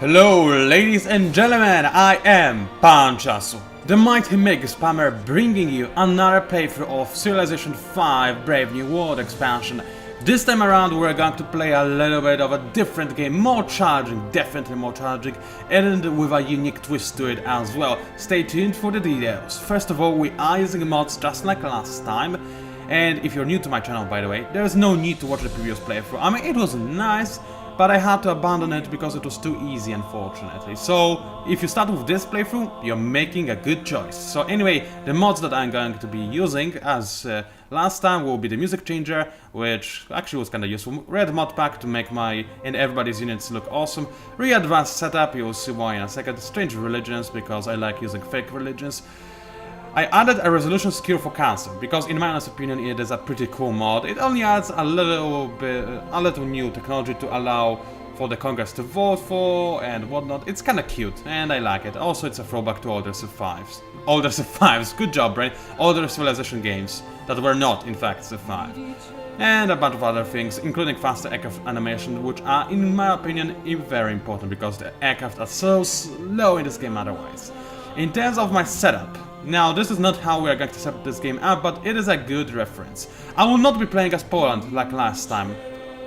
Hello, ladies and gentlemen, I am PANCZASU, the mighty mega spammer, bringing you another playthrough of Civilization 5 Brave New World expansion. This time around we're going to play a little bit of a different game, more challenging, definitely more challenging, and with a unique twist to it as well. Stay tuned for the details. First of all, we are using mods just like last time. And if you're new to my channel, by the way, there's no need to watch the previous playthrough. I mean, it was nice, but I had to abandon it because it was too easy, unfortunately. So, if you start with this playthrough, you're making a good choice. So anyway, the mods that I'm going to be using, as last time, will be the music changer, which actually was kind of useful. Red mod pack to make my and everybody's units look awesome. Re-advanced setup, you'll see why in a second. Strange religions, because I like using fake religions. I added a resolution skill for cancer, because in my honest opinion it is a pretty cool mod. It only adds a little new technology to allow for the Congress to vote for and whatnot. It's kinda cute, and I like it. Also, it's a throwback to older Civ-5s. Older Civ-5s, good job, Brain. Older Civilization games that were not, in fact, Civ-5. And a bunch of other things, including faster aircraft animation, which are, in my opinion, very important, because the aircraft are so slow in this game otherwise. In terms of my setup, now, this is not how we are going to set this game up, but it is a good reference. I will not be playing as Poland like last time,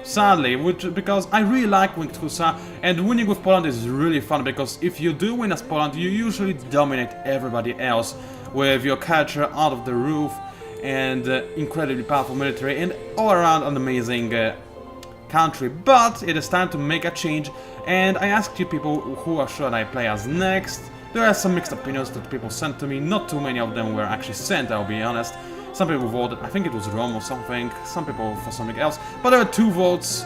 sadly, because I really like Winged Hussar, and winning with Poland is really fun, because if you do win as Poland, you usually dominate everybody else with your culture out of the roof, and incredibly powerful military, and all around an amazing country. But it is time to make a change, and I asked you people who should I play as next. There are some mixed opinions that people sent to me, not too many of them were actually sent, I'll be honest. Some people voted, I think it was Rome or something, some people for something else, but there were 2 votes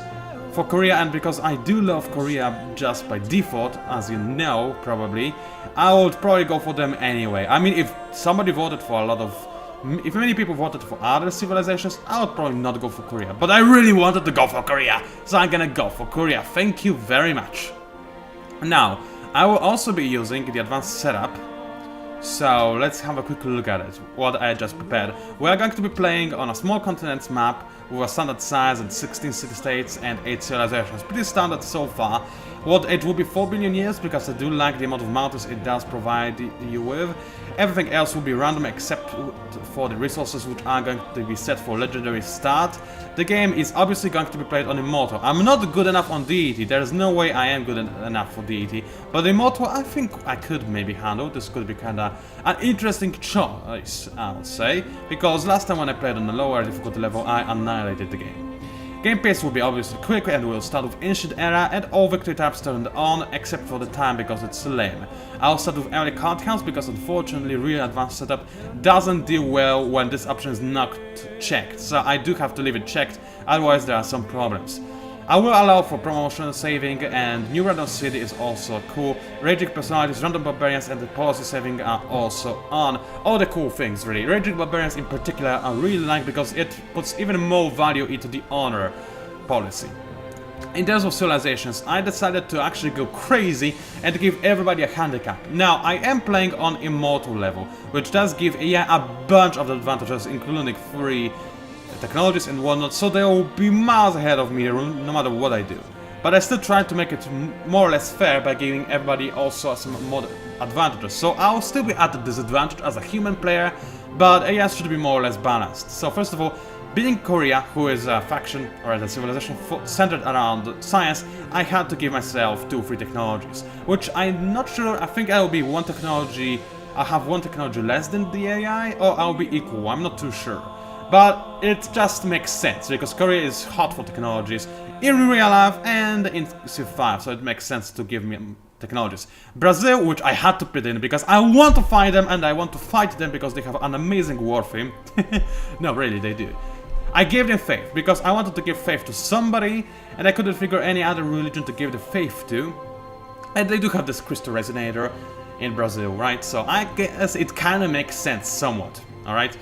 for Korea, and because I do love Korea just by default, as you know, probably, I would probably go for them anyway. I mean, if somebody voted for if many people voted for other civilizations, I would probably not go for Korea, but I really wanted to go for Korea, so I'm gonna go for Korea. Thank you very much. Now, I will also be using the advanced setup, so let's have a quick look at it, what I just prepared. We are going to be playing on a small continents map with a standard size and 16 city-states and 8 civilizations. Pretty standard so far. What it will be 4 billion years, because I do like the amount of mountains it does provide you with. Everything else will be random except for the resources, which are going to be set for legendary start. The game is obviously going to be played on Immortal. I'm not good enough on deity, there is no way I am good enough for deity, but Immortal I think I could maybe handle. This could be kinda an interesting choice, I would say, because last time when I played on the lower difficulty level I annihilated the game. Game pace will be obviously quick, and we'll start with Ancient Era and all victory types turned on, except for the time because it's lame. I'll start with early card counts because unfortunately real advanced setup doesn't deal well when this option is not checked, so I do have to leave it checked, otherwise there are some problems. I will allow for promotion, saving, and new random city is also cool. Raging personalities, random barbarians, and the policy saving are also on. All the cool things, really. Raging barbarians in particular I really like because it puts even more value into the honor policy. In terms of civilizations, I decided to actually go crazy and give everybody a handicap. Now, I am playing on Immortal level, which does give a bunch of advantages, including free technologies and whatnot, so they will be miles ahead of me no matter what I do. But I still try to make it more or less fair by giving everybody also some more advantages. So I'll still be at a disadvantage as a human player, but AIs should be more or less balanced. So first of all, being Korea, who is a faction or a civilization centered around science, I had to give myself 2 free technologies, which I'm not sure. I think I will be one technology. I have one technology less than the AI, or I'll be equal. I'm not too sure. But it just makes sense, because Korea is hot for technologies in real life and in Civ-5, so it makes sense to give me technologies. Brazil, which I had to put in because I want to fight them, and I want to fight them because they have an amazing war theme. No, really, they do. I gave them faith, because I wanted to give faith to somebody, and I couldn't figure any other religion to give the faith to. And they do have this crystal resonator in Brazil, right? So I guess it kinda makes sense somewhat, alright?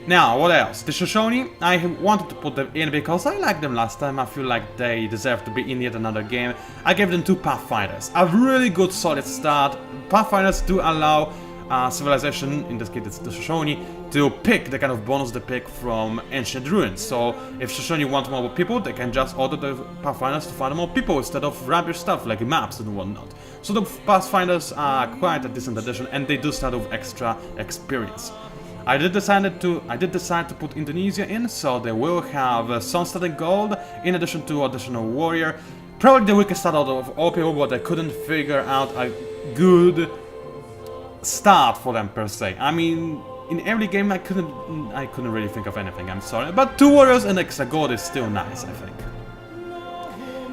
Now, what else? The Shoshone, I wanted to put them in because I liked them last time. I feel like they deserve to be in yet another game. I gave them 2 Pathfinders. A really good solid start. Pathfinders do allow civilization, in this case it's the Shoshone, to pick the kind of bonus they pick from ancient ruins. So if Shoshone want more people, they can just order the Pathfinders to find more people instead of rubbish stuff like maps and whatnot. So the Pathfinders are quite a decent addition, and they do start with extra experience. I did decide to put Indonesia in, so they will have Sunstead and Gold, in addition to additional warrior. Probably the weakest start out of all people, but I couldn't figure out a good start for them per se. I mean, in every game I couldn't really think of anything, I'm sorry. But 2 warriors and extra gold is still nice, I think.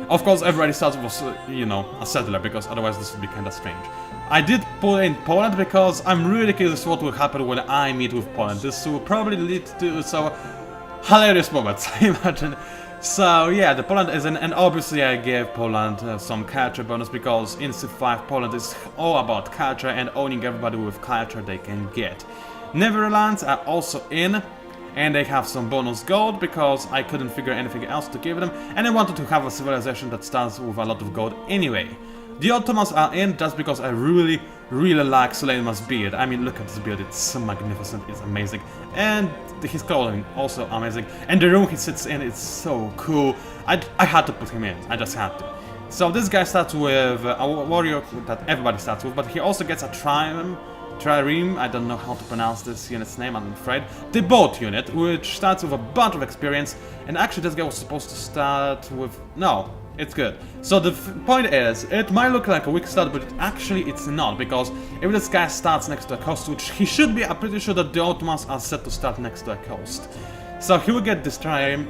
Of course, everybody starts with, you know, a settler, because otherwise this would be kinda strange. I did put in Poland because I'm really curious what will happen when I meet with Poland. This will probably lead to some hilarious moments, I imagine. So yeah, the Poland is in, and obviously I gave Poland some culture bonus, because in Civ 5 Poland is all about culture and owning everybody with culture they can get. Netherlands are also in, and they have some bonus gold because I couldn't figure anything else to give them, and I wanted to have a civilization that starts with a lot of gold anyway. The Ottomans are in just because I really like Suleiman's beard. I mean, look at this beard, it's so magnificent, it's amazing. And his clothing, also amazing. And the room he sits in is so cool. I had to put him in, I just had to. So this guy starts with a warrior that everybody starts with, but he also gets a trireme, I don't know how to pronounce this unit's name, I'm afraid. The boat unit, which starts with a bunch of experience, and actually this guy was supposed to start with... no. It's good. So the point is, it might look like a weak start, but actually it's not, because if this guy starts next to a coast, which he should be, I'm pretty sure that the Ottomans are set to start next to a coast. So he will get this trireme,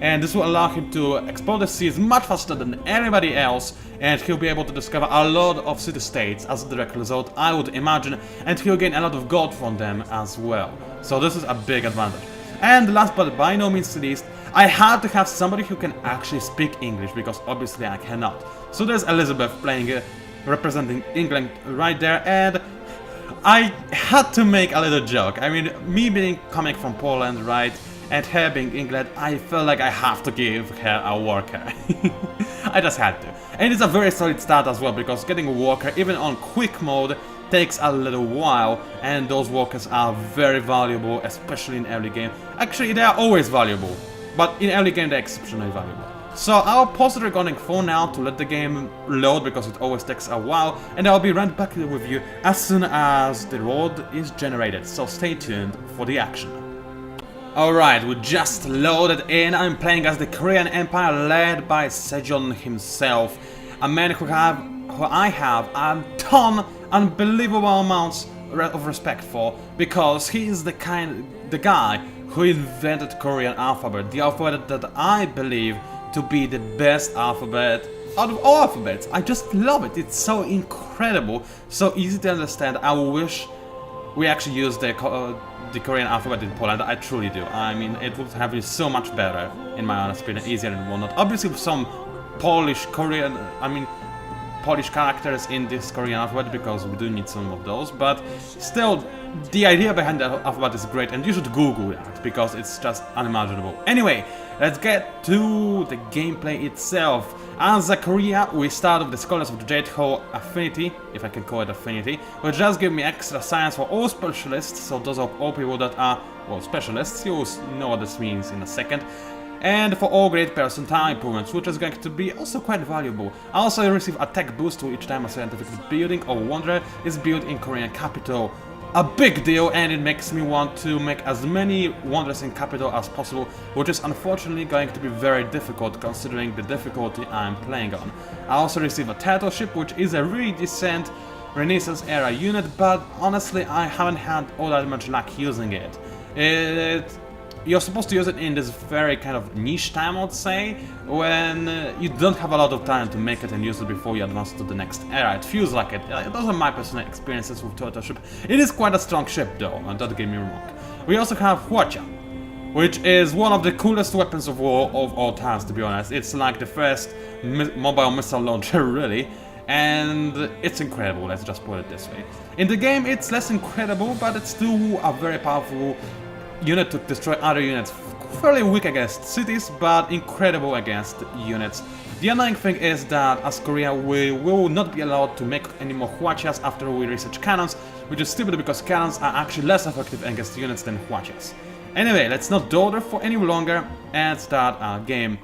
and this will allow him to explore the seas much faster than anybody else, and he'll be able to discover a lot of city-states as a direct result, I would imagine, and he'll gain a lot of gold from them as well. So this is a big advantage. And last but by no means least, I had to have somebody who can actually speak English, because obviously I cannot. So there's Elizabeth playing, representing England right there, and I had to make a little joke. I mean, me coming from Poland, right, and her being England, I felt like I have to give her a worker. I just had to. And it's a very solid start as well, because getting a worker, even on quick mode, takes a little while, and those workers are very valuable, especially in early game. Actually, they are always valuable, but in early game they're exceptionally valuable. So I'll pause the recording for now to let the game load, because it always takes a while, and I'll be right back with you as soon as the road is generated, so stay tuned for the action. Alright, we just loaded in. I'm playing as the Korean Empire led by Sejong himself, a man who I have a ton, unbelievable amounts of respect for, because he is the guy who invented Korean alphabet, the alphabet that I believe to be the best alphabet out of all alphabets. I just love it, it's so incredible, so easy to understand. I wish we actually used the Korean alphabet in Poland, I truly do. I mean, it would have been so much better, in my honest opinion, easier and whatnot. Obviously with some Polish characters in this Korean alphabet, because we do need some of those, but still, the idea behind the alphabet is great, and you should Google that, because it's just unimaginable. Anyway, let's get to the gameplay itself. As a Korea, we start with the Scholars of the Jade Hall Affinity, if I can call it Affinity, which just give me extra science for all specialists, so those are all people that are, well, specialists, you'll know what this means in a second. And for all great percentile improvements, which is going to be also quite valuable. I also receive a tech boost each time a scientific building or wonder is built in Korean capital. A big deal, and it makes me want to make as many wonders in capital as possible, which is unfortunately going to be very difficult considering the difficulty I'm playing on. I also receive a turtle ship, which is a really decent Renaissance era unit, but honestly I haven't had all that much luck using it. You're supposed to use it in this very kind of niche time, I would say, when you don't have a lot of time to make it and use it before you advance to the next era. It feels like it. Those are my personal experiences with Turtle Ship. It is quite a strong ship though, and don't get me wrong. We also have Hwacha, which is one of the coolest weapons of war of all times, to be honest. It's like the first mobile missile launcher, really. And it's incredible, let's just put it this way. In the game it's less incredible, but it's still a very powerful unit to destroy other units. Fairly weak against cities, but incredible against units The annoying thing is that as Korea we will not be allowed to make any more Hwachias after we research cannons, which is stupid because cannons are actually less effective against units than Hwachias. Anyway, let's not dawdle for any longer and start our game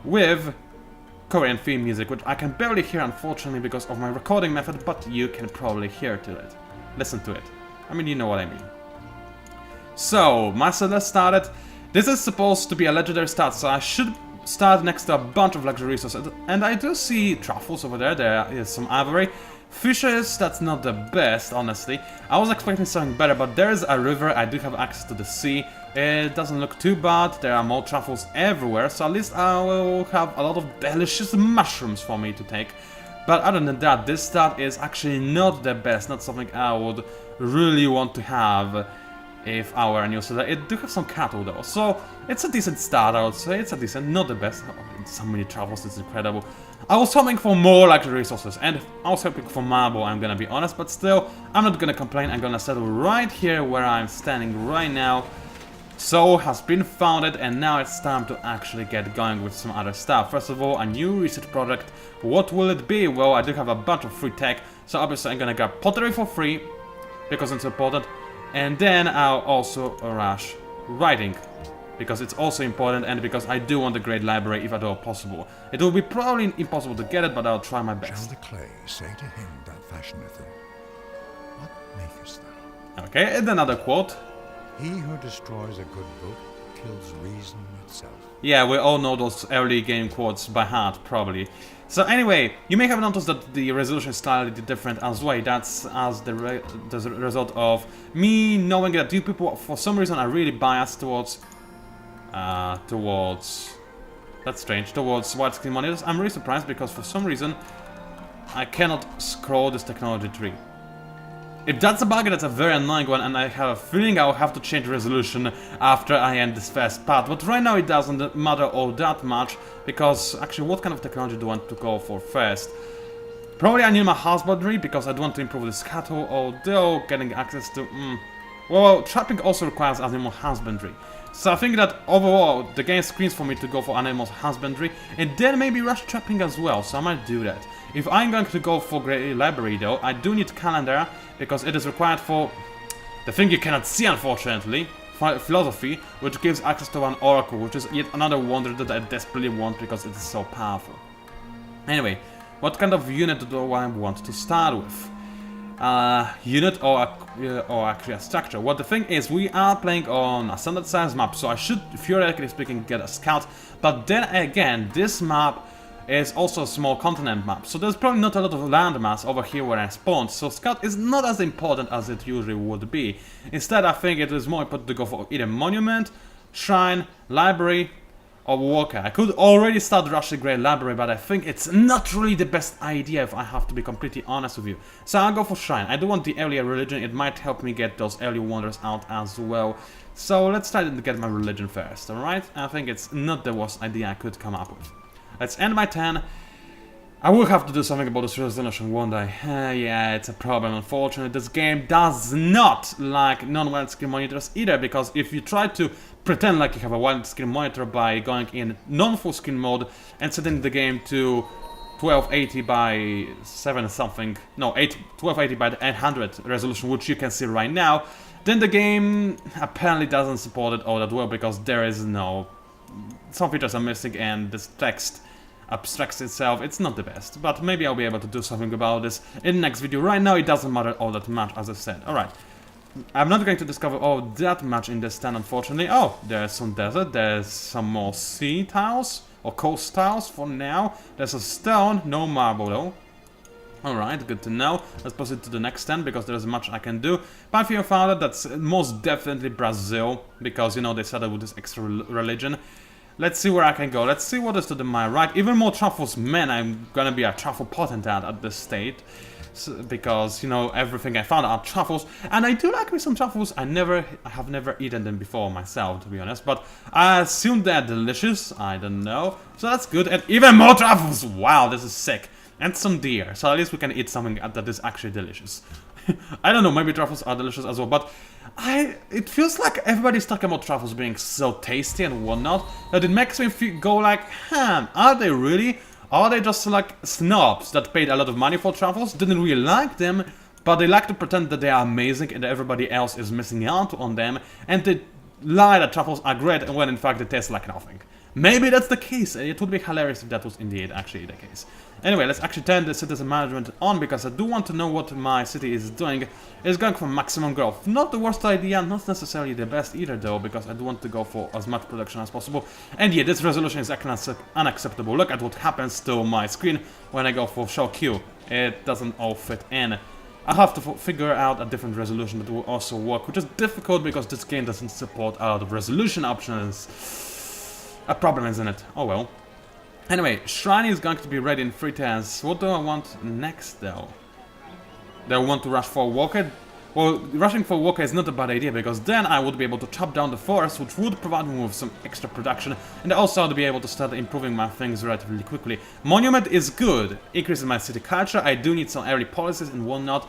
with Korean theme music, which I can barely hear unfortunately because of my recording method, but you can probably hear to it. Listen to it. I mean, you know what I mean. So, my settlers started. This is supposed to be a legendary start, so I should start next to a bunch of luxury resources. And I do see truffles over there, there is some ivory. Fishes, that's not the best, honestly. I was expecting something better, but there is a river, I do have access to the sea. It doesn't look too bad, there are more truffles everywhere, so at least I will have a lot of delicious mushrooms for me to take. But other than that, this start is actually not the best, not something I would really want to have if I were a new settler. It do have some cattle though, so it's a decent start, I would say. It's a decent, not the best. Oh, so many truffles, it's incredible. I was hoping for more luxury resources, and I was hoping for marble, I'm gonna be honest, but still, I'm not gonna complain. I'm gonna settle right here where I'm standing right now. Seoul has been founded, and now it's time to actually get going with some other stuff. First of all, a new research project. What will it be? Well, I do have a bunch of free tech, so obviously I'm gonna grab pottery for free, because it's important. And then I'll also rush writing, because it's also important and because I do want the great library if at all possible. It will be probably impossible to get it, but I'll try my best. Shall the clay say to him that fashioneth them, what makest thou? Okay, and another quote. He who destroys a good book kills reason itself. Yeah, we all know those early game quotes by heart, probably. So anyway, you may have noticed that the resolution is slightly different as well. That's as the result of me knowing that you people, for some reason, are really biased towards that's strange, towards widescreen monitors. I'm really surprised because for some reason I cannot scroll this technology tree. If that's a bug, that's a very annoying one, and I have a feeling I'll have to change resolution after I end this first part. But right now it doesn't matter all that much, because actually what kind of technology do I want to go for first? Probably animal husbandry, because I want to improve this cattle, although getting access to... Well, trapping also requires animal husbandry. So I think that overall the game screams for me to go for animal husbandry, and then maybe rush trapping as well, so I might do that. If I'm going to go for Great Library though, I do need calendar, because it is required for the thing you cannot see unfortunately, philosophy, which gives access to an oracle, which is yet another wonder that I desperately want because it is so powerful. Anyway, what kind of unit do I want to start with? Unit or actually a structure. Well, the thing is, we are playing on a standard size map, so I should, theoretically speaking, get a scout. But then again, this map is also a small continent map, so there's probably not a lot of landmass over here where I spawned, so scout is not as important as it usually would be. Instead, I think it is more important to go for either monument, shrine, library, or walker. I could already start rushing Great Library, but I think it's not really the best idea if I have to be completely honest with you. So I'll go for shrine. I do want the earlier religion, it might help me get those early wonders out as well. So let's try to get my religion first, alright? I think it's not the worst idea I could come up with. Let's end my turn. I will have to do something about this resolution one day. Yeah, it's a problem. Unfortunately, this game does not like non-widescreen monitors either, because if you try to pretend like you have a widescreen monitor by going in non-full screen mode and setting the game to 1280 by 7 something, no, 1280 by 800 resolution, which you can see right now, then the game apparently doesn't support it all that well, because there is no... some features are missing and this text abstracts itself. It's not the best, but maybe I'll be able to do something about this in the next video. Right now it doesn't matter all that much, as I said. Alright, I'm not going to discover all that much in this stand, unfortunately. Oh, there's some desert, there's some more sea tiles, or coast tiles for now. There's a stone, no marble though. Alright, good to know. Let's proceed to the next stand, because there's much I can do. Pantheon founded, that's most definitely Brazil, because, you know, they started with this extra religion. Let's see where I can go. Let's see what is to my right. Even more truffles. Man, I'm gonna be a truffle potentate at this state. So, because, you know, everything I found are truffles. And I do like me some truffles. I have never eaten them before myself, to be honest. But I assume they're delicious. I don't know. So that's good. And even more truffles! Wow, this is sick. And some deer. So at least we can eat something that is actually delicious. I don't know, maybe truffles are delicious as well, but it feels like everybody's talking about truffles being so tasty and whatnot, that it makes me go like, are they really? Are they just like snobs that paid a lot of money for truffles, didn't really like them, but they like to pretend that they are amazing and everybody else is missing out on them, and they lie that truffles are great when in fact they taste like nothing? Maybe that's the case. It would be hilarious if that was indeed actually the case. Anyway, let's actually turn the citizen management on, because I do want to know what my city is doing. It's going for maximum growth. Not the worst idea, not necessarily the best either though, because I do want to go for as much production as possible. And yeah, this resolution is unacceptable. Look at what happens to my screen when I go for show Q. It doesn't all fit in. I have to figure out a different resolution that will also work, which is difficult because this game doesn't support a lot of resolution options. A problem, isn't it? Oh well. Anyway, Shrine is going to be ready in 3 turns. What do I want next though? Do I want to rush for Walker? Well, rushing for Walker is not a bad idea, because then I would be able to chop down the forest, which would provide me with some extra production, and also I'd be able to start improving my things relatively quickly. Monument is good, increases my city culture. I do need some early policies and whatnot.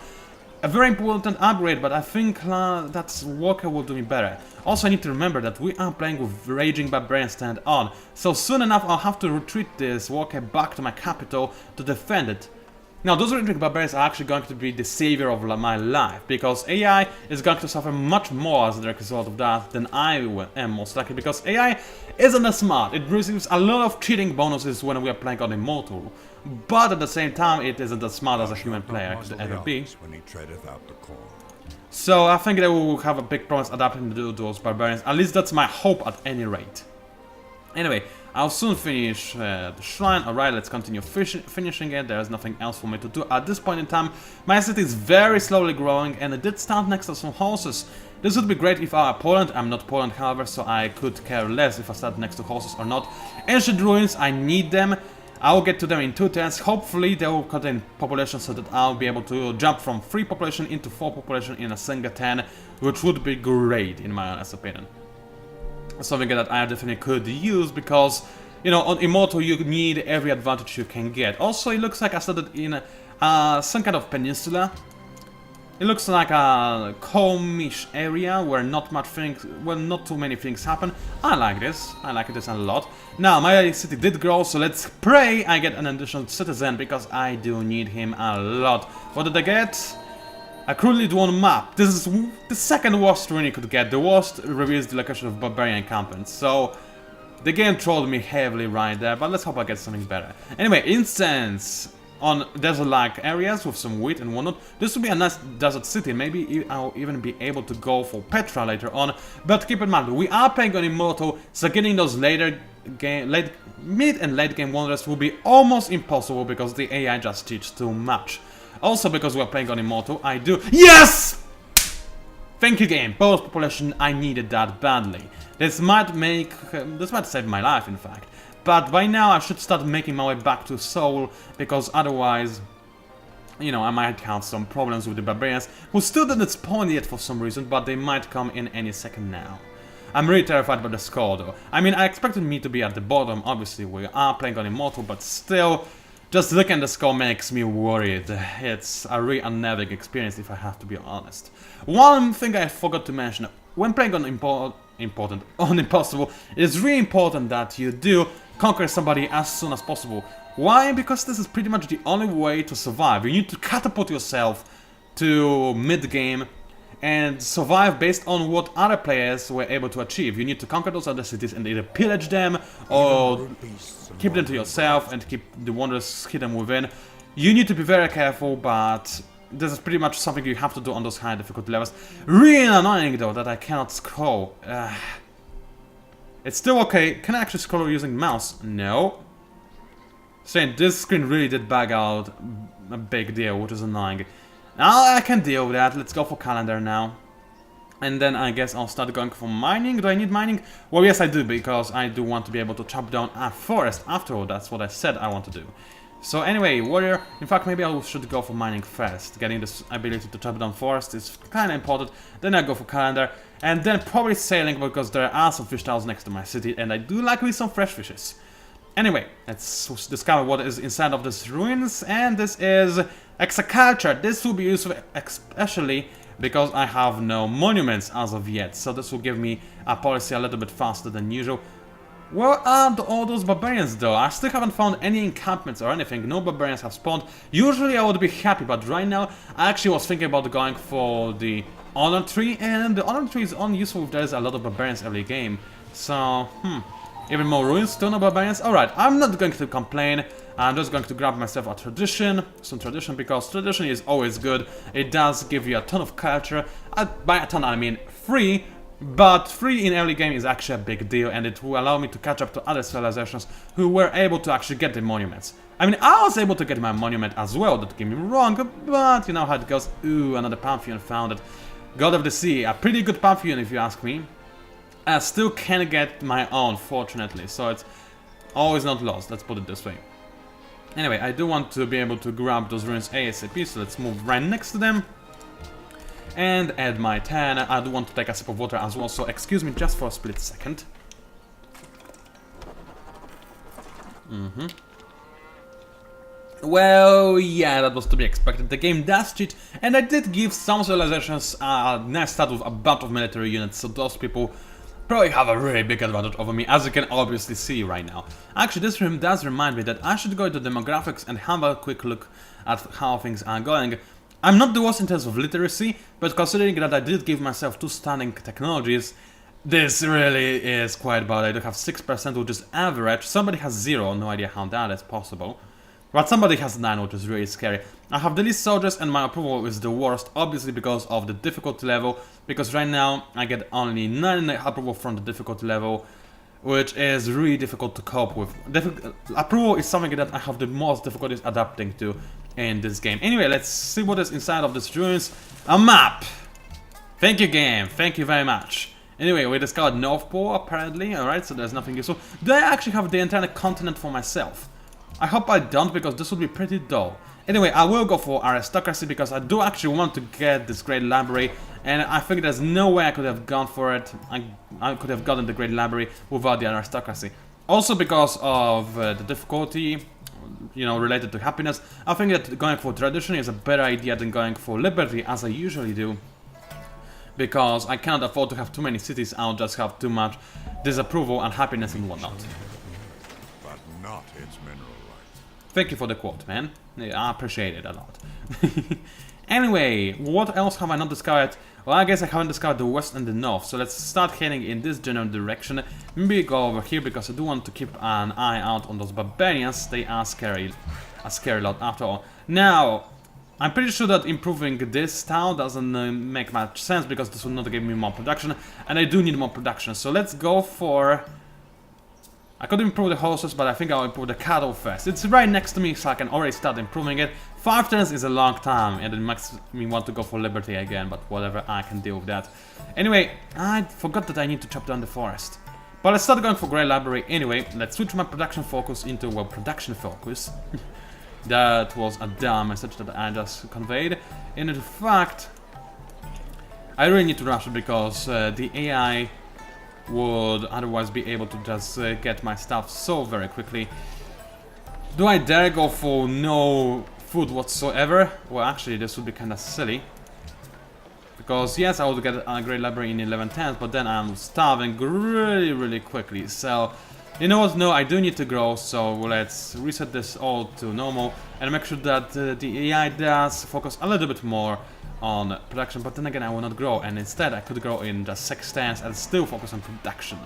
A very important upgrade, but I think that Walker will do me better. Also, I need to remember that we are playing with Raging Barbarian stand on, so soon enough I'll have to retreat this Walker back to my capital to defend it. Now, those Raging Barbarians are actually going to be the savior of my life, because AI is going to suffer much more as a direct result of that than I am, most likely, because AI isn't as smart. It receives a lot of cheating bonuses when we are playing on Immortal, but at the same time it isn't as smart as a human player could ever be. When he treadeth out the core. So I think they will have a big problem adapting to those barbarians. At least that's my hope at any rate. Anyway, I'll soon finish the shrine. Alright, let's continue finishing it. There's nothing else for me to do at this point in time. My city is very slowly growing, and it did stand next to some horses. This would be great if I were Poland. I'm not Poland, however, so I could care less if I start next to horses or not. Ancient ruins, I need them. I'll get to them in 2 turns. Hopefully they will contain population so that I'll be able to jump from 3 population into 4 population in a single turn, which would be great in my honest opinion. Something that I definitely could use, because, you know, on Immortal you need every advantage you can get. Also, it looks like I started in some kind of peninsula. It looks like a calmish area where not too many things happen. I like this. I like this a lot. Now, my city did grow, so let's pray I get an additional citizen, because I do need him a lot. What did I get? A crudely drawn map. This is the second worst ruin you could get. The worst reveals the location of barbarian encampments. So, the game trolled me heavily right there, but let's hope I get something better. Anyway, incense on desert-like areas with some wheat and whatnot. This would be a nice desert city. Maybe I'll even be able to go for Petra later on. But keep in mind, we are playing on Immortal, so getting those mid and late game wonders will be almost impossible, because the AI just cheats too much. Also, because we're playing on Immortal, I do— Yes! Thank you, game. Both population, I needed that badly. This might save my life, in fact. But by now I should start making my way back to Seoul, because otherwise, you know, I might have some problems with the barbarians, who still didn't spawn yet for some reason, but they might come in any second now. I'm really terrified by the score though. I mean, I expected me to be at the bottom. Obviously we are playing on Immortal, but still, just looking at the score makes me worried. It's a really unnerving experience, if I have to be honest. One thing I forgot to mention: when playing on Impossible, it's really important that you do conquer somebody as soon as possible. Why? Because this is pretty much the only way to survive. You need to catapult yourself to mid-game and survive based on what other players were able to achieve. You need to conquer those other cities and either pillage them or keep them to yourself and keep the wonders hidden within. You need to be very careful, but this is pretty much something you have to do on those high difficulty levels. Really annoying though that I cannot scroll. It's still okay. Can I actually scroll using mouse? No. Saying this screen really did bug out a big deal, which is annoying. Now I can deal with that. Let's go for calendar now. And then I guess I'll start going for mining. Do I need mining? Well, yes I do, because I do want to be able to chop down a forest. After all, that's what I said I want to do. So anyway, warrior, in fact maybe I should go for mining first. Getting this ability to chop down forest is kinda important. Then I go for calendar. And then probably sailing, because there are some fish towels next to my city, and I do like me some fresh fishes. Anyway, let's discover what is inside of these ruins, and this is Exaculture. This will be useful especially because I have no monuments as of yet, so this will give me a policy a little bit faster than usual. Where are all those barbarians though? I still haven't found any encampments or anything. No barbarians have spawned. Usually I would be happy, but right now I actually was thinking about going for the honor tree, and the honor tree is only useful if there's a lot of barbarians every game. So, even more ruins, still no barbarians? Alright, I'm not going to complain. I'm just going to grab myself a tradition, some tradition, because tradition is always good. It does give you a ton of culture. By a ton I mean free. But free in early game is actually a big deal, and it will allow me to catch up to other civilizations who were able to actually get the monuments. I mean, I was able to get my monument as well, don't get me wrong, but you know how it goes. Ooh, another Pantheon founded. God of the Sea, a pretty good Pantheon if you ask me. I still can get my own, fortunately, so it's always not lost, let's put it this way. Anyway, I do want to be able to grab those ruins ASAP, so let's move right next to them. And add my 10. I do want to take a sip of water as well, so excuse me just for a split second. Well, yeah, that was to be expected. The game does cheat, and I did give some civilizations a nice start with a bunch of military units, so those people probably have a really big advantage over me, as you can obviously see right now. Actually, this room does remind me that I should go to demographics and have a quick look at how things are going. I'm not the worst in terms of literacy, but considering that I did give myself 2 stunning technologies, this really is quite bad. I do have 6%, which is average. Somebody has 0, no idea how that is possible. But somebody has 9, which is really scary. I have the least soldiers, and my approval is the worst, obviously because of the difficulty level, because right now I get only 9 approval from the difficulty level, which is really difficult to cope with. Approval is something that I have the most difficulties adapting to in this game. Anyway, let's see what is inside of these ruins. A map! Thank you, game, thank you very much. Anyway, we discovered North Pole apparently, alright, so there's nothing useful. Do I actually have the entire continent for myself? I hope I don't, because this would be pretty dull. Anyway, I will go for aristocracy because I do actually want to get this great library, and I think there's no way I could have gone for it. I could have gotten the great library without the aristocracy. Also because of the difficulty, you know, related to happiness, I think that going for tradition is a better idea than going for liberty, as I usually do. Because I cannot afford to have too many cities, I'll just have too much disapproval and happiness and whatnot. But not its mineral rights. Thank you for the quote, man. Yeah, I appreciate it a lot. Anyway, what else have I not discovered? Well, I guess I haven't discovered the west and the north, so let's start heading in this general direction. Maybe go over here, because I do want to keep an eye out on those barbarians. They are scary, a scary lot after all. Now, I'm pretty sure that improving this town doesn't make much sense, because this will not give me more production, and I do need more production, so let's go for... I could improve the horses, but I think I'll improve the cattle first. It's right next to me, so I can already start improving it. 5 turns is a long time, and it makes me want to go for liberty again, but whatever, I can deal with that. Anyway, I forgot that I need to chop down the forest. But let's start going for Grey Library anyway. Let's switch my production focus into, well, production focus. That was a dumb message that I just conveyed. And in fact, I really need to rush it, because the AI would otherwise be able to just get my stuff so very quickly. Do I dare go for no food whatsoever? Well, actually, this would be kind of silly. Because yes, I would get a great library in 11 turns, but then I'm starving really quickly. So, you know what? No, I do need to grow, so let's reset this all to normal and make sure that the AI does focus a little bit more on production, but then again I will not grow, and instead I could grow in just 6 turns and still focus on production.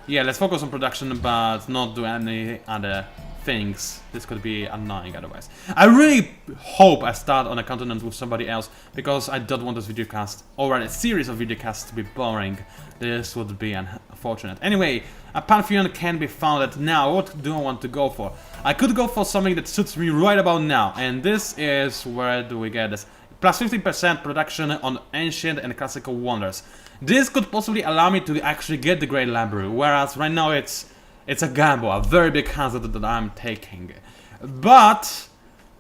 Yeah, let's focus on production, but not do any other things. This could be annoying otherwise. I really hope I start on a continent with somebody else, because I don't want this videocast, or a series of videocasts, to be boring. This would be unfortunate. Anyway, a Pantheon can be founded now. What do I want to go for? I could go for something that suits me right about now, and this is, where do we get this? Plus 50% production on ancient and classical wonders. This could possibly allow me to actually get the Great Library, whereas right now it's a gamble, a very big hazard that I'm taking. But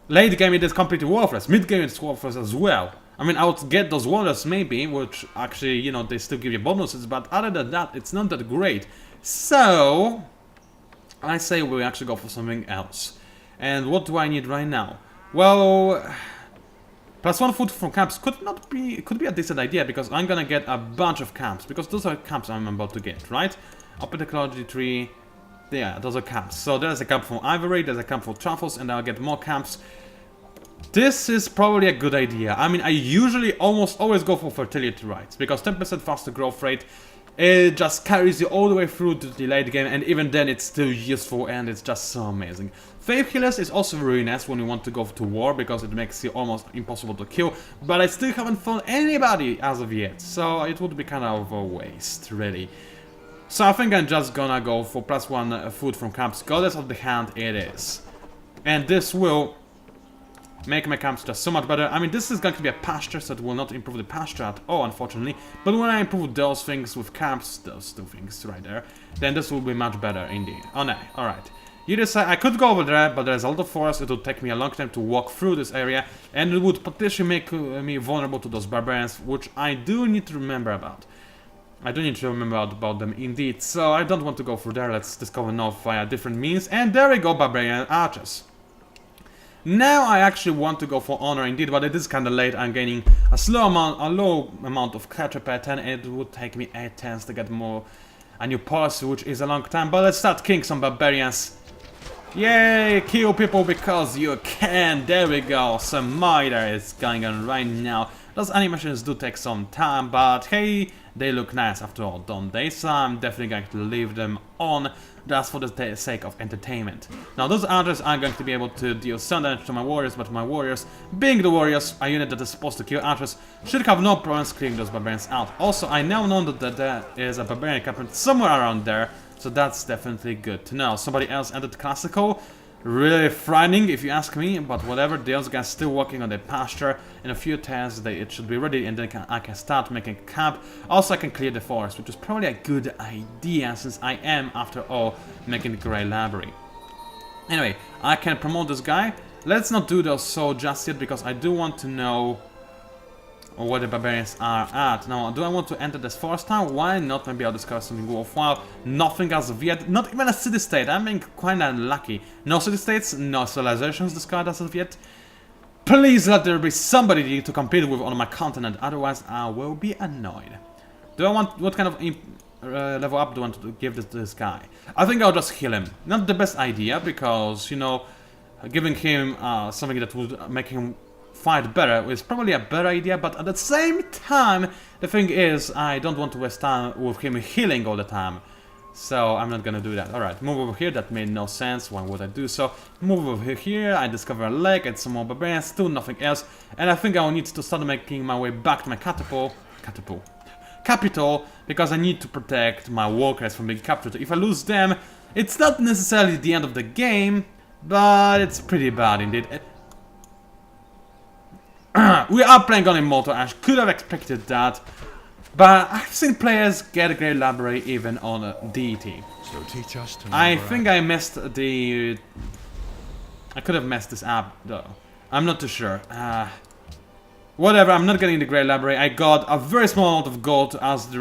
late game it is completely worthless. Mid game it's worthless as well. I mean, I would get those wonders maybe, which actually, you know, they still give you bonuses, but other than that, it's not that great. So I say we actually go for something else. And what do I need right now? Well, +1 food from camps could be a decent idea, because I'm gonna get a bunch of camps, because those are camps I'm about to get, right? Up in technology tree, yeah, those are camps. So there's a camp for ivory, there's a camp for truffles, and I'll get more camps. This is probably a good idea. I mean, I usually almost always go for fertility rights, because 10% faster growth rate, it just carries you all the way through to the late game, and even then it's still useful, and it's just so amazing. Faith Healers is also really nice when you want to go to war, because it makes you almost impossible to kill, but I still haven't found anybody as of yet, so it would be kind of a waste, really. So I think I'm just gonna go for +1 food from camps. Goddess of the Hand it is. And this will make my camps just so much better. I mean, this is going to be a pasture, so it will not improve the pasture at all, unfortunately. But when I improve those things with camps, those two things right there, then this will be much better indeed. Oh no, alright. You decide, I could go over there, but there's a lot of forest, it would take me a long time to walk through this area, and it would potentially make me vulnerable to those barbarians, which I do need to remember about. I do need to remember about them indeed, so I don't want to go through there. Let's discover north via different means, and there we go, barbarian archers. Now I actually want to go for honor indeed, but it is kinda late. I'm gaining a low amount of capture per turn, and it would take me 8 turns to get a new policy, which is a long time. But let's start killing some barbarians. Yay, kill people because you can. There we go, some murder is going on right now. Those animations do take some time, but hey, they look nice after all, don't they? So I'm definitely going to leave them on, just for the sake of entertainment. Now those archers are going to be able to deal some damage to my warriors, but my warriors, being the warriors, a unit that is supposed to kill archers, should have no problems clearing those barbarians out. Also, I now know that there is a barbarian encampment somewhere around there, so that's definitely good to know. Somebody else entered classical. Really frightening if you ask me, but whatever. Those guys still working on their pasture. In a few turns it should be ready, and then I can start making camp. Also I can clear the forest, which is probably a good idea, since I am, after all, making the Grey Library. Anyway, I can promote this guy. Let's not do those so just yet, because I do want to know where the barbarians are at. Now, do I want to enter this forest town? Why not? Maybe I'll discover something worthwhile. Nothing as of yet. Not even a city-state. I'm being quite unlucky. No city-states, no civilizations discovered as of yet. Please let there be somebody to compete with on my continent, otherwise I will be annoyed. Do I want... what kind of level up do I want to give this guy? I think I'll just heal him. Not the best idea, because, you know, giving him something that would make him fight better is probably a better idea, but at the same time, the thing is, I don't want to waste time with him healing all the time. So I'm not gonna do that. Alright, move over here, that made no sense, why would I do so? Move over here, I discover a lake and some more barbarians, still nothing else. And I think I will need to start making my way back to my capital, because I need to protect my workers from being captured. If I lose them, it's not necessarily the end of the game, but it's pretty bad indeed. We are playing on Immortal, I could have expected that, but I've seen players get a Great Library even on a DT. So teach us to I think I messed the... I could have messed this up though. I'm not too sure. Whatever, I'm not getting the Great Library. I got a very small amount of gold as the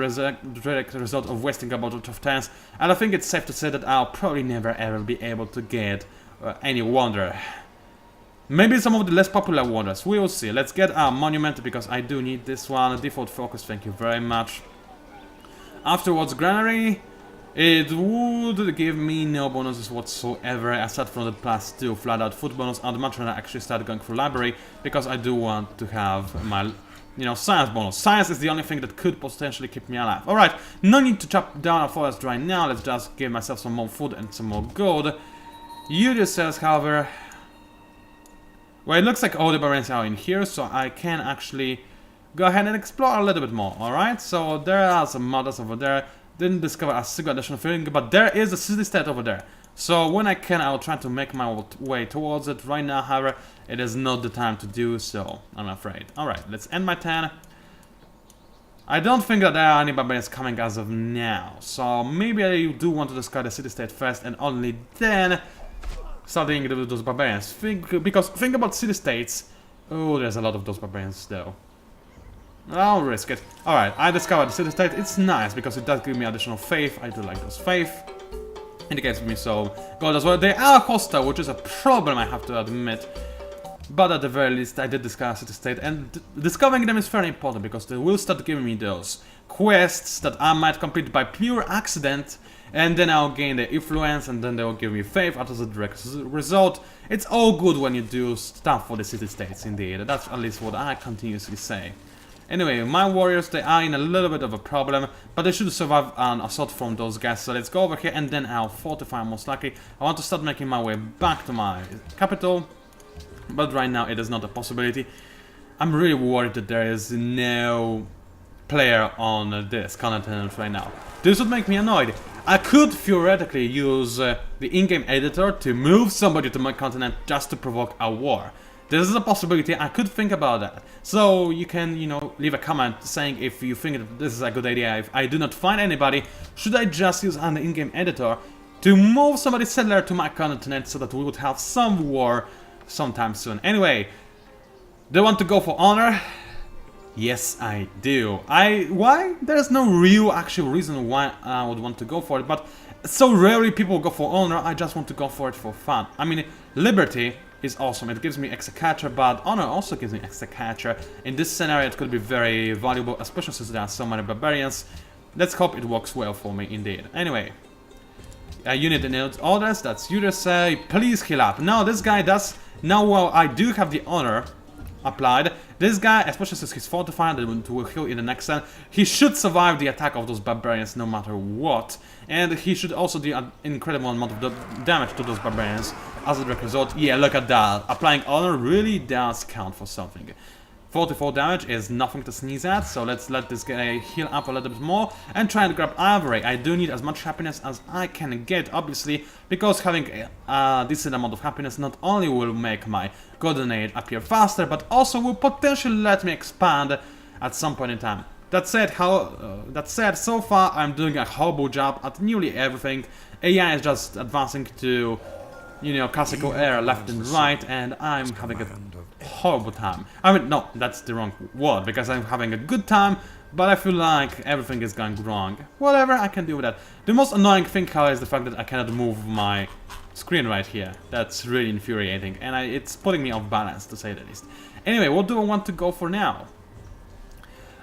direct result of wasting a bunch of turns, and I think it's safe to say that I'll probably never ever be able to get any wonder. Maybe some of the less popular wonders, we will see. Let's get our monument, because I do need this one. Default focus, thank you very much. Afterwards, granary. It would give me no bonuses whatsoever, aside from the +2 flat out food bonus. I'd much rather actually start going for library, because I do want to have my, you know, science bonus. Science is the only thing that could potentially keep me alive. Alright, no need to chop down a forest right now. Let's just give myself some more food and some more gold. User cells, however... well, it looks like all the barbarians are in here, so I can actually go ahead and explore a little bit more, alright? So there are some modders over there. Didn't discover a single additional thing, but there is a city-state over there. So when I can, I'll try to make my way towards it. Right now, however, it is not the time to do so, I'm afraid. Alright, let's end my turn. I don't think that there are any barbarians coming as of now, so maybe I do want to discard the city-state first, and only then start dealing with those barbarians. Because think about city-states. Oh, there's a lot of those barbarians though. I'll risk it. Alright, I discovered the city-state. It's nice because it does give me additional faith. I do like those faith. Indicates me so gold as well. They are hostile, which is a problem, I have to admit. but at the very least I did discover city state, and discovering them is very important because they will start giving me those quests that I might complete by pure accident, and then I'll gain their influence, and then they'll give me faith as a direct result. It's all good when you do stuff for the city states, indeed. That's at least what I continuously say. Anyway, my warriors, they are in a little bit of a problem, but they should survive an assault from those guys. So let's go over here, and then I'll fortify most likely. I want to start making my way back to my capital, but right now it is not a possibility. I'm really worried that there is no player on this continent right now. This would make me annoyed. I could theoretically use the in-game editor to move somebody to my continent just to provoke a war. This is a possibility, I could think about that. So you can, you know, leave a comment saying if you think that this is a good idea. If I do not find anybody, should I just use an in-game editor to move somebody settler to my continent so that we would have some war sometime soon. Anyway, do you want to go for honor? Yes, I do. Why? There's no real actual reason why I would want to go for it, but so rarely people go for honor, I just want to go for it for fun. I mean, liberty is awesome, it gives me extra catcher, but honor also gives me extra catcher. In this scenario it could be very valuable, especially since there are so many barbarians. Let's hope it works well for me indeed. Anyway, unit in orders, that's USA, please heal up. Now this guy does, now while I do have the honor applied, this guy, especially since he's fortified and will heal in the next turn, he should survive the attack of those barbarians no matter what. And he should also do an incredible amount of damage to those barbarians as a direct result. Yeah, look at that. Applying honor really does count for something. 44 damage is nothing to sneeze at, so let's let this guy heal up a little bit more and try and grab ivory. I do need as much happiness as I can get, obviously, because having a decent amount of happiness not only will make my golden age appear faster, but also will potentially let me expand at some point in time. That said, so far I'm doing a horrible job at nearly everything. AI is just advancing to, you know, classical era left and right, and I'm having a horrible time. I mean, no, that's the wrong word, because I'm having a good time, but I feel like everything is going wrong. Whatever, I can deal with that. The most annoying thing, however, is the fact that I cannot move my screen right here. That's really infuriating, and it's putting me off balance, to say the least. Anyway, what do I want to go for now?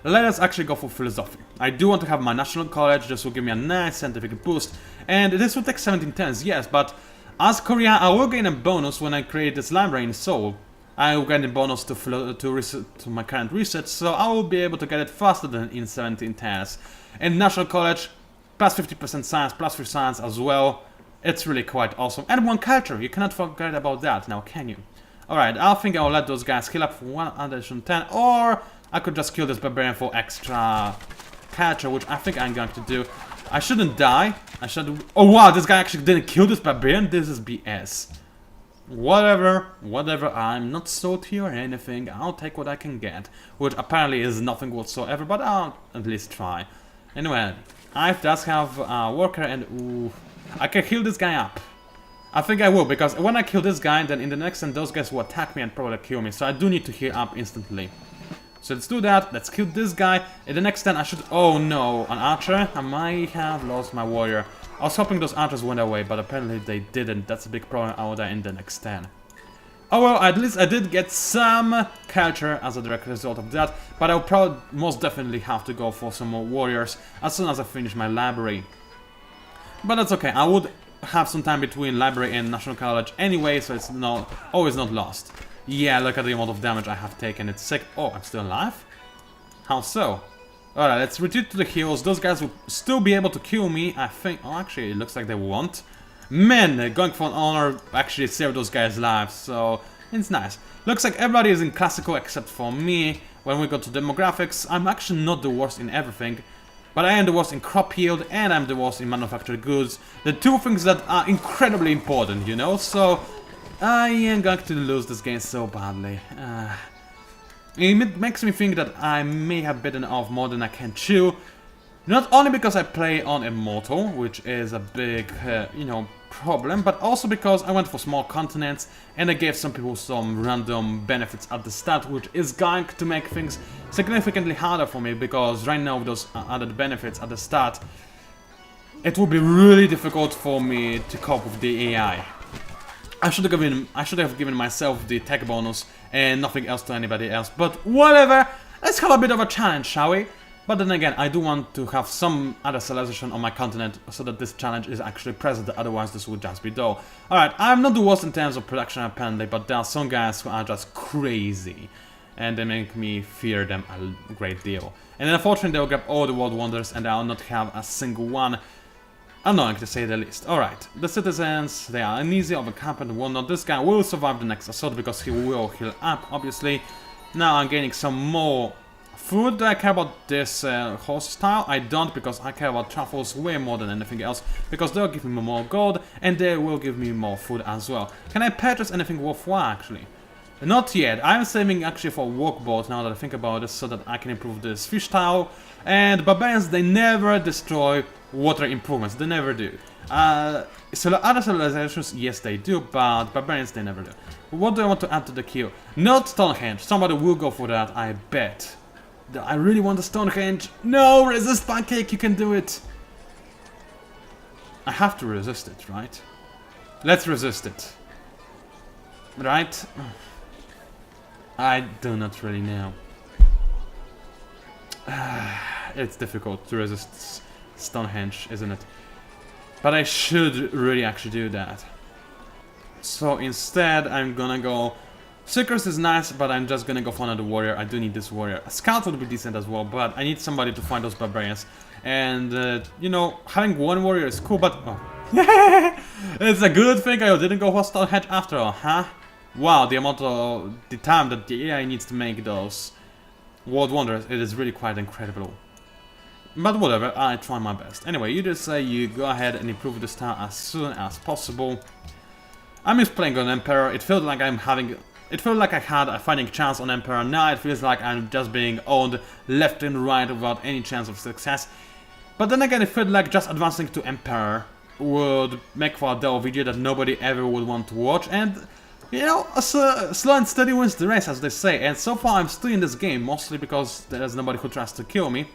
Let us actually go for philosophy. I do want to have my national college, this will give me a nice scientific boost, and this will take 17 turns, yes, but as Korea, I will gain a bonus when I create this library in Seoul. I will get a bonus to my current research, so I will be able to get it faster than in 17 turns. In National College, plus 50% science, plus 3 science as well. It's really quite awesome. And 1 culture, you cannot forget about that now, can you? Alright, I think I will let those guys heal up for 1 additional 10, or I could just kill this barbarian for extra culture, which I think I'm going to do. I shouldn't die. I should. Oh wow, this guy actually didn't kill this barbarian. This is BS. Whatever, I'm not salty or anything. I'll take what I can get, which apparently is nothing whatsoever, but I'll at least try. Anyway, I does have a worker, and ooh, I can heal this guy up. I think I will, because when I kill this guy, then in the next turn those guys will attack me and probably kill me. So I do need to heal up instantly. So let's do that, let's kill this guy. In the next turn I should... Oh no, an archer? I might have lost my warrior. I was hoping those archers went away, but apparently they didn't. That's a big problem. I will die in the next turn. Oh well, at least I did get some culture as a direct result of that, but I'll probably most definitely have to go for some more warriors as soon as I finish my library. But that's okay, I would have some time between library and National College anyway, so it's always not lost. Yeah, look at the amount of damage I have taken, it's sick. Oh, I'm still alive? How so? Alright, let's retreat to the hills. Those guys will still be able to kill me, I think. Oh, actually, it looks like they won't. Man, going for an honor actually saved those guys' lives, so it's nice. Looks like everybody is in classical except for me. When we go to demographics, I'm actually not the worst in everything, but I am the worst in crop yield and I'm the worst in manufactured goods. The 2 things that are incredibly important, you know, so I am going to lose this game so badly. It makes me think that I may have bitten off more than I can chew. Not only because I play on Immortal, which is a big, you know, problem, but also because I went for small continents and I gave some people some random benefits at the start, which is going to make things significantly harder for me, because right now with those added benefits at the start, it will be really difficult for me to cope with the AI. I should have given myself the tech bonus and nothing else to anybody else, but whatever. Let's have a bit of a challenge, shall we? But then again, I do want to have some other civilization on my continent so that this challenge is actually present, otherwise this would just be dull. Alright, I'm not the worst in terms of production apparently, but there are some guys who are just crazy. And they make me fear them a great deal. And then unfortunately they'll grab all the world wonders and I'll not have a single one. Annoying to say the least. Alright, the citizens, they are uneasy, overcamp and whatnot. This guy will survive the next assault because he will heal up, obviously. Now I'm gaining some more food. Do I care about this horse style? I don't, because I care about truffles way more than anything else, because they'll give me more gold and they will give me more food as well. Can I purchase anything worthwhile actually? Not yet. I'm saving actually for a workboat now that I think about it, so that I can improve this fish style. And barbarians, they never destroy water improvements. They never do. So other civilizations, yes they do, but barbarians they never do. What do I want to add to the queue? Not Stonehenge. Somebody will go for that, I bet. I really want the Stonehenge. No, resist pancake, you can do it. I have to resist it, right? Let's resist it. Right? I do not really know. It's difficult to resist Stonehenge, isn't it? But I should really actually do that. So instead, I'm gonna go... Seekers is nice, but I'm just gonna go for another warrior. I do need this warrior. A scout would be decent as well, but I need somebody to find those barbarians. And, you know, having one warrior is cool, but... Oh. It's a good thing I didn't go for Stonehenge after all, huh? Wow, the amount of... the time that the AI needs to make those world wonders, it is really quite incredible. But whatever, I try my best. Anyway, you just say you go ahead and improve this town as soon as possible. I miss playing on Emperor. It felt like I had a fighting chance on Emperor. Now it feels like I'm just being owned left and right without any chance of success. But then again, it felt like just advancing to Emperor would make for a dull video that nobody ever would want to watch. And, you know, slow and steady wins the race, as they say. And so far I'm still in this game, mostly because there's nobody who tries to kill me.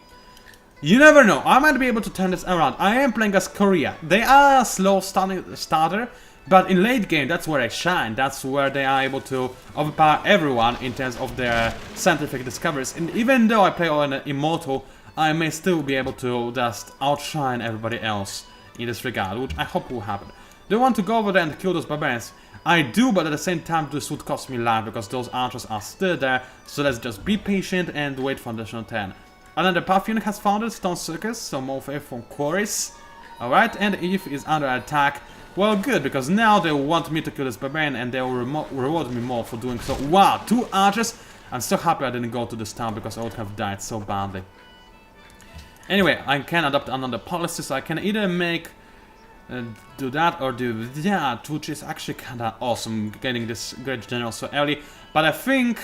You never know, I might be able to turn this around. I am playing as Korea. They are a slow starter, but in late game, that's where I shine. That's where they are able to overpower everyone in terms of their scientific discoveries. And even though I play on Immortal, I may still be able to just outshine everybody else in this regard, which I hope will happen. Do I want to go over there and kill those barbarians? I do, but at the same time this would cost me life because those archers are still there. So let's just be patient and wait for additional 10. Another path unit has founded, Stone Circus, so more faith from quarries. Alright, and Eve is under attack. Well, good, because now they want me to kill this barbarian and they will reward me more for doing so. Wow, 2 archers! I'm so happy I didn't go to this town because I would have died so badly. Anyway, I can adopt another policy, so I can either make... do that or do that, which is actually kinda awesome, getting this great general so early. But I think...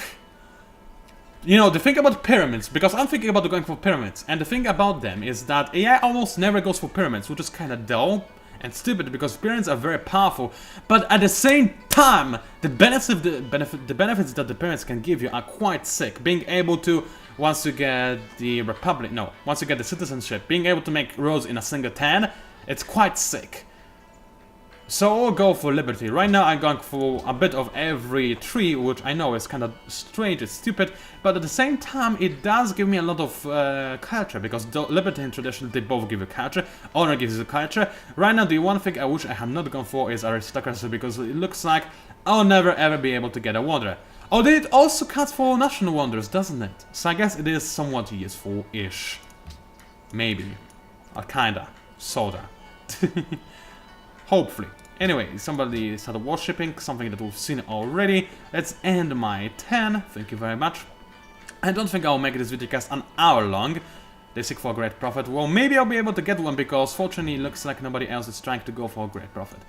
You know, the thing about pyramids, because I'm thinking about going for pyramids, and the thing about them is that AI almost never goes for pyramids, which is kinda dull and stupid because pyramids are very powerful, but at the same time, the benefits that the pyramids can give you are quite sick. Being able to, once you get the republic, no, once you get the citizenship, being able to make roads in a single turn, it's quite sick. So I'll go for liberty. Right now I'm going for a bit of every tree, which I know is kind of strange, it's stupid, but at the same time it does give me a lot of culture, because liberty and tradition, they both give you culture, honor gives you culture. Right now the one thing I wish I had not gone for is aristocracy, because it looks like I'll never ever be able to get a wanderer. Oh, it also counts for national wonders, doesn't it? So I guess it is somewhat useful-ish. Maybe. Kinda. Sorta. Hopefully. Anyway, somebody started worshipping, something that we've seen already. Let's end my 10, thank you very much. I don't think I'll make this video cast an hour long. They seek for a great prophet. Well, maybe I'll be able to get one, because fortunately it looks like nobody else is trying to go for a great prophet.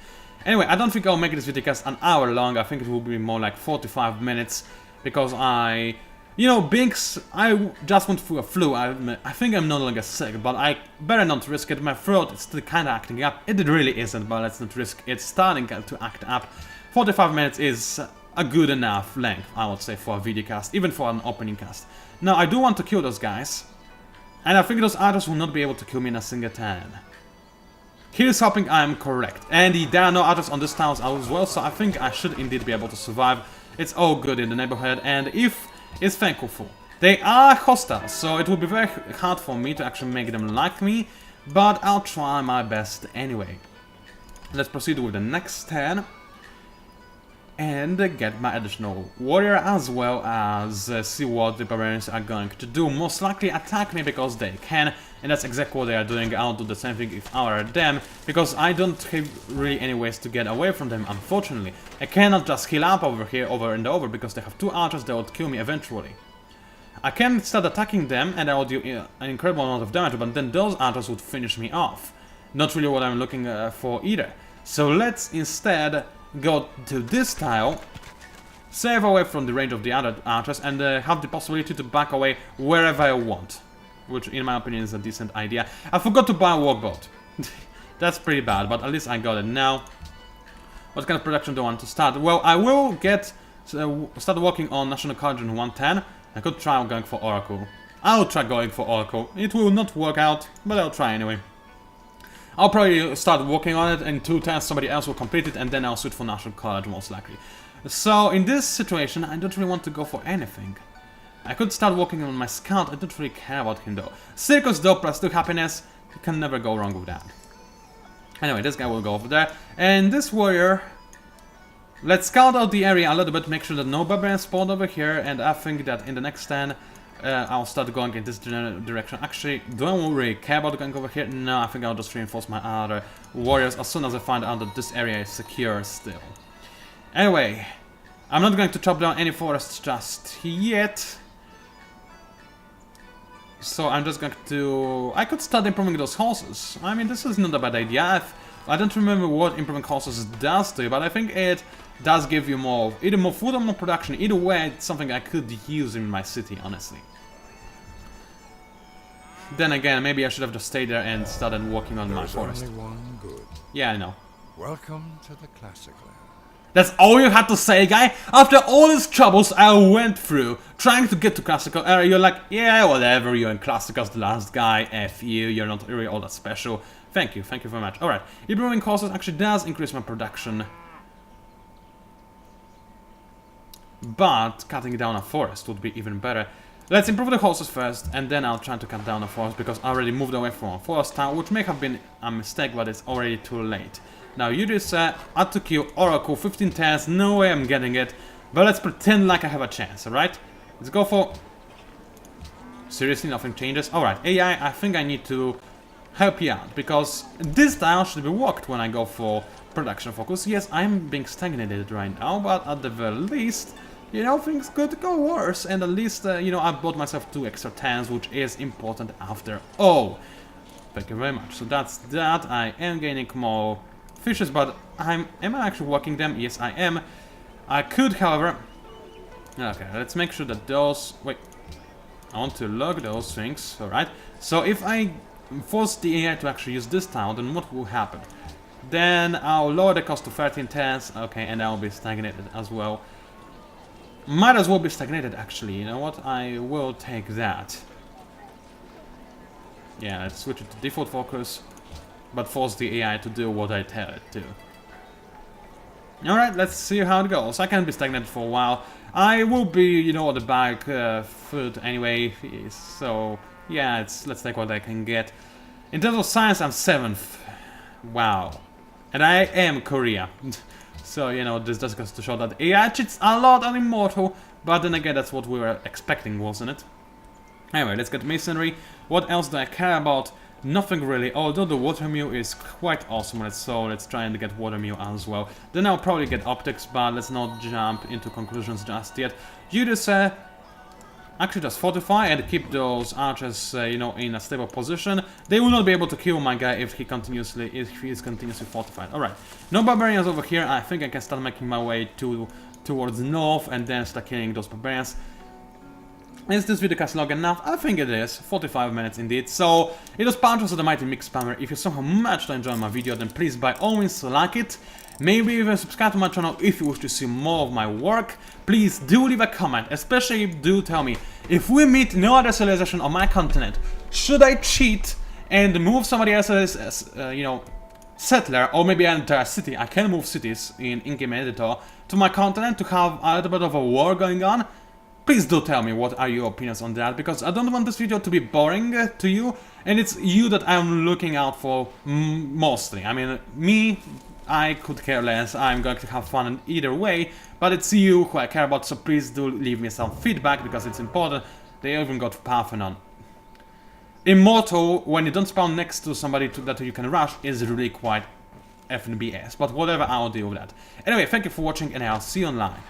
Anyway, I don't think I'll make this video cast an hour long. I think it will be more like 45 minutes, because you know, I just went through a flu. I think I'm no longer sick, but I better not risk it. My throat is still kind of acting up. It really isn't, but let's not risk it starting to act up. 45 minutes is a good enough length, I would say, for a video cast, even for an opening cast. Now, I do want to kill those guys, and I think those archers will not be able to kill me in a single turn. Here's hoping I'm correct. And there are no others on this town as well, so I think I should indeed be able to survive. It's all good in the neighborhood, and if it's thankful. They are hostile, so it will be very hard for me to actually make them like me, but I'll try my best anyway. Let's proceed with the next turn and get my additional warrior, as well as see what the barbarians are going to do. Most likely attack me because they can, and that's exactly what they are doing. I'll do the same thing if I were them, because I don't have really any ways to get away from them, unfortunately. I cannot just heal up over here over and over, because they have 2 archers that would kill me eventually. I can start attacking them and I will do an incredible amount of damage, but then those archers would finish me off. Not really what I'm looking for either. So let's instead go to this tile, save away from the range of the other archers, and have the possibility to back away wherever I want. Which, in my opinion, is a decent idea. I forgot to buy a workboat. That's pretty bad, but at least I got it now. What kind of production do I want to start? Well, I will start working on National College in 110. I could try going for Oracle. I'll try going for Oracle. It will not work out, but I'll try anyway. I'll probably start working on it, and 2 times somebody else will complete it, and then I'll switch for National College, most likely. So, in this situation, I don't really want to go for anything. I could start working on my scout. I don't really care about him, though. Circus, though, plus 2 happiness. You can never go wrong with that. Anyway, this guy will go over there. And this warrior... Let's scout out the area a little bit, make sure that no barbarians spawn over here, and I think that in the next turn I'll start going in this direction. Actually, do I really care about going over here? No, I think I'll just reinforce my other warriors as soon as I find out that this area is secure still. Anyway, I'm not going to chop down any forests just yet. So I'm just going to... I could start improving those horses. I mean, this is not a bad idea. I don't remember what improving horses does to you, but I think it does give you more, either more food or more production. Either way, it's something I could use in my city, honestly. Then again, maybe I should have just stayed there and started working on my forest. Only one good. Yeah, I know. Welcome to the classic land. That's all you had to say, guy? After all these troubles I went through, trying to get to classical era, you're like, yeah, whatever, you're in classical's the last guy, F you, you're not really all that special. Thank you very much. Alright, improving horses actually does increase my production. But cutting down a forest would be even better. Let's improve the horses first, and then I'll try to cut down a forest, because I already moved away from a forest town, which may have been a mistake, but it's already too late. Now, you just add to kill Oracle, 15 turns, no way I'm getting it, but let's pretend like I have a chance, alright? Let's go for... Seriously, nothing changes? Alright, AI, I think I need to help you out, because this tile should be worked when I go for production focus. Yes, I'm being stagnated right now, but at the very least, you know, things could go worse, and at least, you know, I bought myself 2 extra turns, which is important after all. Thank you very much. So that's that. I am gaining more fishes, but am I actually working them? Yes, I am. I could, however... Okay, let's make sure that those... Wait. I want to log those things, alright. So if I force the AI to actually use this tile, then what will happen? Then I'll lower the cost to 13 turns, okay, and I'll be stagnated as well. Might as well be stagnated, actually. You know what? I will take that. Yeah, let's switch it to default focus, but force the AI to do what I tell it to. Alright, let's see how it goes. I can be stagnated for a while. I will be, you know, on the back foot anyway, so yeah, let's take what I can get. In terms of science, I'm 7th. Wow. And I am Korea. So, you know, this just goes to show that AI cheats a lot on Immortal, but then again, that's what we were expecting, wasn't it? Anyway, let's get Masonry. What else do I care about? Nothing really, although the water mill is quite awesome, so let's try and get water mill as well. Then I'll probably get optics, but let's not jump into conclusions just yet. You just actually just fortify and keep those archers, you know, in a stable position. They will not be able to kill my guy if he is continuously fortified. Alright, no barbarians over here. I think I can start making my way towards north and then start killing those barbarians. Is this video cast long enough? I think it is. 45 minutes indeed. So, it was PANCZASU, the Mighty Mix Spammer. If you somehow managed to enjoy my video, then please by all means like it. Maybe even subscribe to my channel if you wish to see more of my work. Please do leave a comment, especially do tell me, if we meet no other civilization on my continent, should I cheat and move somebody else's, you know, settler or maybe an entire city, I can move cities in in-game editor to my continent to have a little bit of a war going on. Please do tell me what are your opinions on that, because I don't want this video to be boring to you, and it's you that I'm looking out for mostly. I mean, me, I could care less, I'm going to have fun either way, but it's you who I care about, so please do leave me some feedback, because it's important. They even got Parthenon. Immortal, when you don't spawn next to somebody that you can rush, is really quite FNBS, but whatever, I'll deal with that. Anyway, thank you for watching, and I'll see you online.